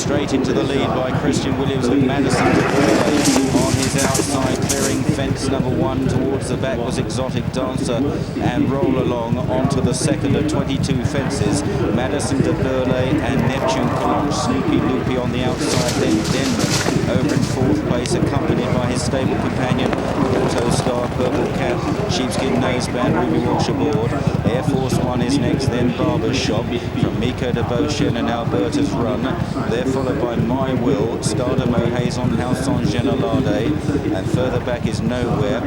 straight into the lead by Christian Williams with Madison de Burley on his outside, clearing fence number 1. Towards the back was Exotic Dancer, and Roll Along onto the second of 22 fences. Madison de Burley and Neptune Colonge. Snoopy Loopy on the outside, then Denman over in 4th place, accompanied by his stable companion Kauto Star, Purple Cap, Sheepskin Noseband, Ruby Walsh aboard. Air Force One is next, then Barber's Shop from Miko de Beauchesne and Alberta's Run. They're followed by My Will, Stardom O'Haison, House on Genelade, and further back is Nowhere.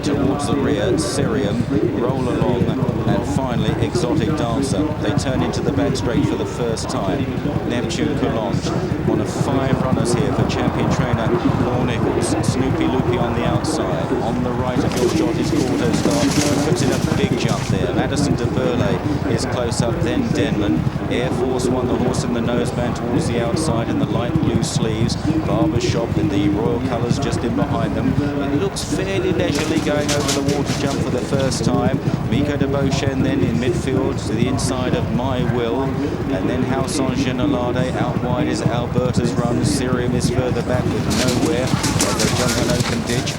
Towards the rear, Syrium, Roll Along, and finally Exotic Dancer. They turn into the back straight for the first time. Neptune Colonge, one of 5 runners here for champion trainer Paul Nichols. Snoopy Loopy on the outside. On the right of your shot is Kauto Star, puts in a big jump there. Madison de Burley is close up, then Denman. Air Force One, the horse in the noseband towards the outside in the light blue sleeves. Barber's Shop in the royal colours just in behind them. It looks fairly leisurely going over the water jump for the first time. Miko de Beauchesne then in midfield to the inside of My Will, and then House on Genelade. Out wide is Alberta's Run. Syrium is further back with Nowhere as they jump an open ditch.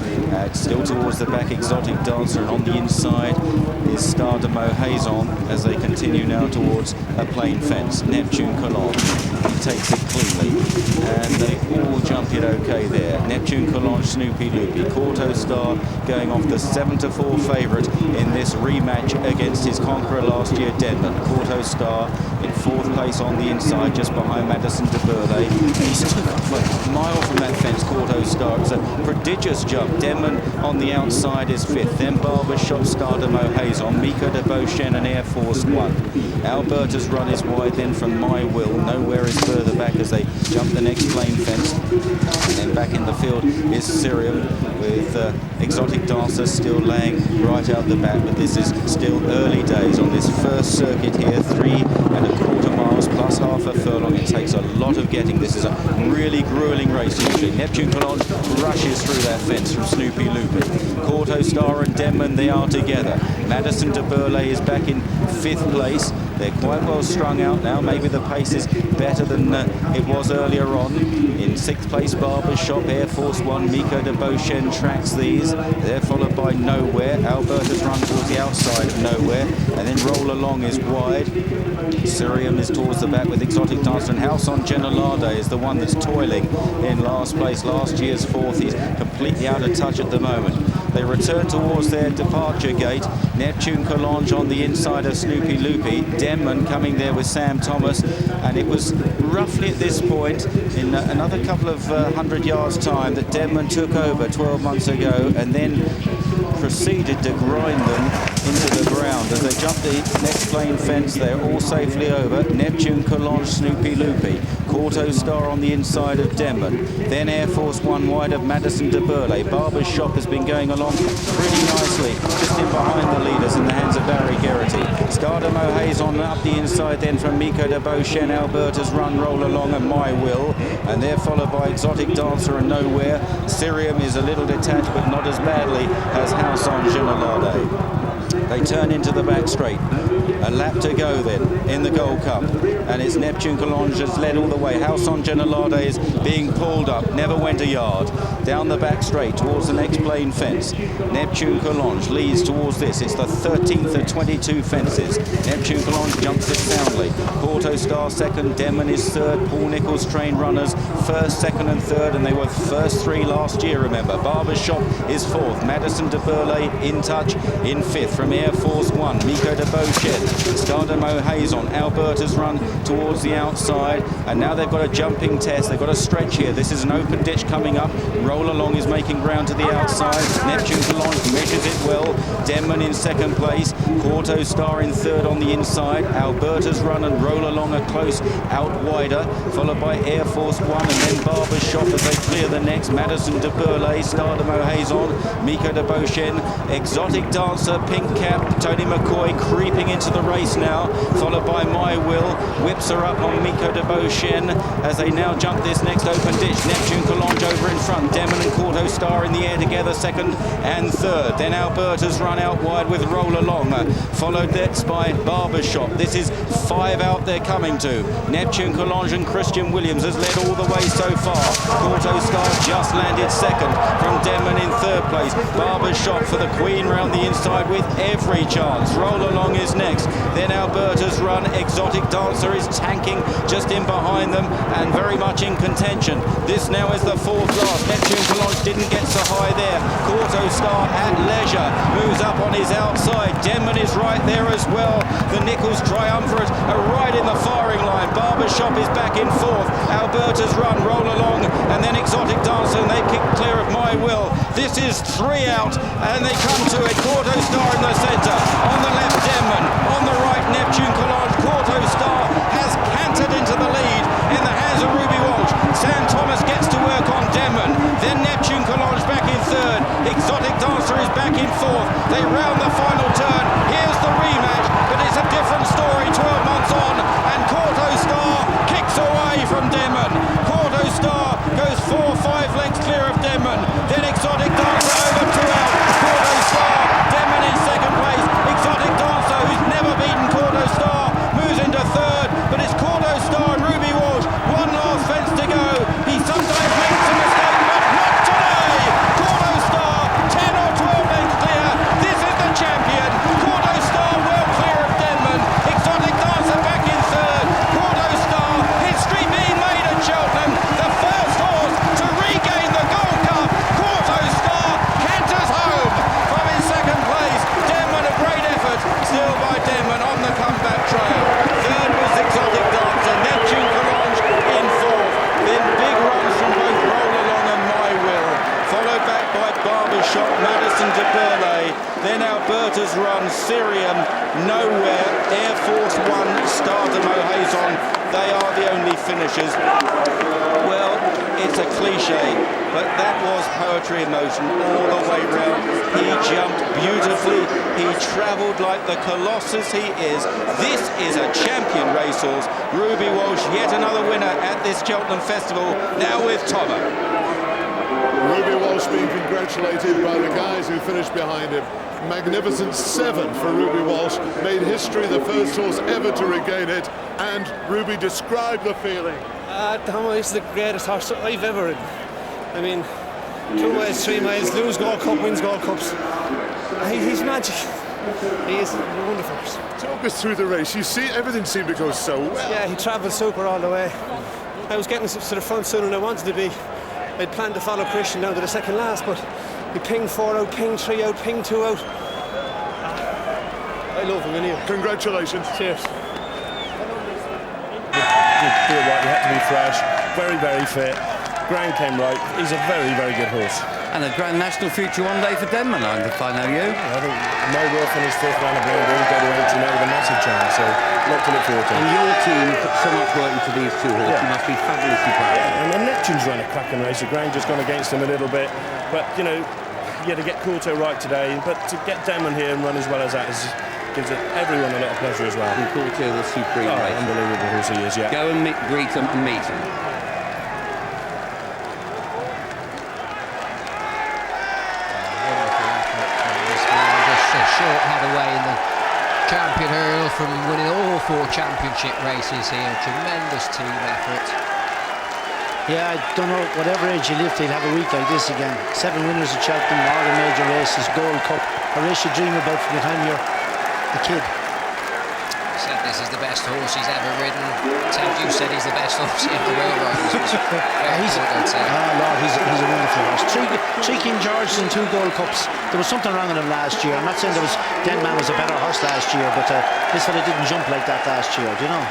Still towards the back, Exotic Dancer, and on the inside is Stardom O'Haison as they continue now towards a plain fence. Neptune Colonge, he takes it cleanly, and they all jump it okay there. Neptune Colonge, Snoopy Loopy. Kauto Star going off the 7-4 favourite in this rematch against his conqueror last year, Denman. Kauto Star in 4th place on the inside, just behind Madison de Burley. He's took off a mile from that fence, Kauto Star. It's a prodigious jump. Denman on the outside is 5th, then Barber's Shop, Stardom O'Haison, Miko de Beauchesne and Air Force One. Alberta's Run is wide then from My Will. Nowhere is further back as they jump the next plain fence. And then back in the field is Syrium with Exotic Dancer still laying right out the back, but this is still early days on this first circuit here. 3¼ miles plus half a furlong. It takes a lot of getting. This is a really grueling race usually. Neptune Colonge rushes through that fence from Snoopy Loopy. Kauto Star and Denman, they are together. Madison de Burley is back in 5th place. They're quite well strung out now. Maybe the pace is better than it was earlier on. In 6th place, Barber's Shop, Air Force One, Miko de Beauchesne tracks these. They're followed by Nowhere. Alberta's Run towards the outside of Nowhere, and then Roll Along is wide. Syrium is towards the back with Exotic Dancer, and House on Genelade is the one that's toiling in last place. Last year's 4th. He's completely out of touch at the moment. They return towards their departure gate. Neptune Colonge on the inside of Snoopy Loopy. Denman coming there with Sam Thomas, and it was roughly at this point in another couple of 100 yards time that Denman took over 12 months ago and then proceeded to grind them into the ground. As they jump the next plain fence, they're all safely over. Neptune Colonge, Snoopy Loopy. Kauto Star on the inside of Denman. Then Air Force One wide of Madison de Burley. Barber's Shop has been going along pretty nicely, just in behind the leaders in the hands of Barry Geraghty. Stardom O'Haison up the inside then from Miko de Beauchesne. Alberta's Run, Roll Along and My Will, and they're followed by Exotic Dancer and Nowhere. Syrium is a little detached, but not as badly as House on Genelade. They turn into the back straight. A lap to go then in the Gold Cup, and it's Neptune Colonge has led all the way. House on Genelade is being pulled up, never went a yard. Down the back straight towards the next plain fence. Neptune Colonge leads towards this. It's the 13th of 22 fences. Neptune Colonge jumps it soundly. Kauto Star second, Denman is third. Paul Nichols trained runners first, second and third, and they were first 3 last year, remember. Barber's Shop is 4th. Madison de Burley in touch in 5th from Air Force One. Miko de Beauchesne, Stardom O'Haison. Alberta's Run towards the outside, and now they've got a jumping test. They've got a stretch here. This is an open ditch coming up. Roll Along is making ground to the outside. Neptune Colonge measures it well. Denman in 2nd place. Kauto Star in 3rd on the inside. Alberta's Run and Roll Along are close out wider, followed by Air Force One, and then Barber's Shop as they clear the next. Madison de Burley, Stardom O'Haison, Miko de Beauchesne, Exotic Dancer, Pink Cap, Tony McCoy creeping into the race now, followed by My Will. Whips her up on Miko de Beauchesne. as they now jump this next open ditch. Neptune Collonge over in front. Demon and Kauto Star in the air together, second and third. Then Alberta's run out wide with Roll Along, followed next by Barbershop. This is 5 out they're coming to. Neptune Collonge and Christian Williams has led all the way so far. Kauto Star just landed second from Demon in third place. Barbershop for the Queen round the inside with every chance. Roll Along is next. Then Alberta's run. Exotic Dancer is tanking just in behind them and very much in contention. This now is the fourth last. Neptune Collonge didn't get so high there. Kauto Star at leisure moves up on his outside. Denman is right there as well. The Nichols Triumvirate are right in the firing line. Barbershop is back in fourth. Alberta's run, Roll Along, and then Exotic Dancer, and they kick clear of My Will. This is 3 out, and they come to it. Kauto Star in the centre. On the left, Denman. On the right, Neptune Collonge. Kauto Star has cantered into the lead in the hands of Ruby Walsh. Sam Thomas gets to work on Denman. Then Neptune Collonge back in third. Exotic Dancer is back in fourth. They round the final turn. Here's the rematch, but it's a different story 12 months on, and Kauto Star kicks away from Denman. Kauto Star goes 4-5 lengths clear of Denman. Then Exotic Dancer over 2 out. Kauto Star, Denman in second place. Exotic Dancer, who's never beaten Kauto Star, moves into third, but it's Kauto Star and Ruby Walsh. One last fence to go. He sometimes makes a mistake, but not today. Kauto Star, 10 or 12 lengths clear. This is the champion. Kauto Star well clear of Denman. Exotic Dancer back in third. Kauto Star, history being made at Cheltenham. The first horse to regain the Gold Cup. Kauto Star canters home from his second place. Denman, a great effort still by Denman on the comeback trail. Third was Exotic Dancer. Neptune Collonge in fourth. Then big runs from both Roll Along and My Will, followed back by Barbershop, Madison de Burley. Then Alberta's run, Syrian, Nowhere, Air Force One, Star de Mohazon. They are the only finishers. Well, it's a cliche, but that was poetry in motion all the way round. He jumped beautifully. He travelled like the colossus he is. This is a champion racehorse. Ruby Walsh, yet another winner at this Cheltenham Festival, now with Tomo. Ruby Walsh being congratulated by the guys who finished behind him. Magnificent 7 for Ruby Walsh. Made history, the first horse ever to regain it. And Ruby, described the feeling. Tomo is the greatest horse I've ever ridden. I mean, 2 miles, 3 miles, lose Gold Cup, wins Gold Cups. He's magic. He is a wonderful horse. Talk us through the race. You see, everything seemed to go so well. Yeah, he travelled super all the way. I was getting to the front sooner than I wanted to be. I'd planned to follow Christian down to the second last, but he pinged 4 out, pinged 3 out, pinged 2 out. I love him, anyway. Congratulations. Cheers. Do it right, you had to be fresh, very, very fit. Ground came right. He's a very, very good horse. And a Grand National future one day for Denman, if I know you. I think My Will finished 5th round of Blue Green, go to 80 now with a massive chance, so lot to look forward to. And your team put so much work into these 2 horses. Yeah. You must be fabulously proud. Yeah, and Neptune's run a cracking race. The ground just gone against him a little bit, but you know, yeah, to get Kauto right today, but to get Denman here and run as well as that gives everyone a lot of pleasure as well. And Kauto was supreme race. Unbelievable horse he is, yeah. Go and greet him and meet him. Short had away in the champion hurdle from winning all 4 championship races here. Tremendous team effort. Yeah, I don't know, whatever age you live, he'll have a week like this again. 7 winners at Cheltenham, all the major races, Gold Cup, a race you dream about from the time you're a kid. Said this is the best horse he's ever ridden. Ted, you said he's the best horse he ever rode. Lord, he's a wonderful horse. 3 King Georges and 2 Gold Cups. There was something wrong with him last year. I'm not saying Denman was a better horse last year, but this fella didn't jump like that last year, do you know?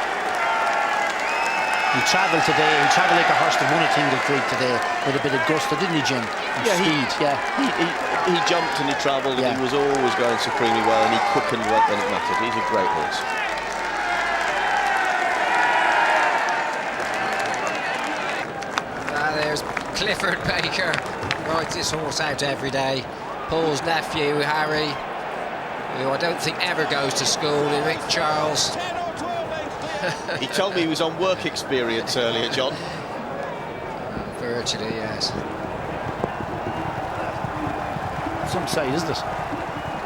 He travelled today, he travelled like a horse that won a Tingle Creek today with a bit of gusto, didn't he, Jim? And speed, yeah. He jumped and he travelled and he was always going supremely well, and he quickened when it mattered. He's a great horse. There's Clifford Baker, rides this horse out every day. Paul's nephew, Harry, who I don't think ever goes to school, Eric Charles. He told me he was on work experience earlier, John. Virtually, yes. Some side, isn't it?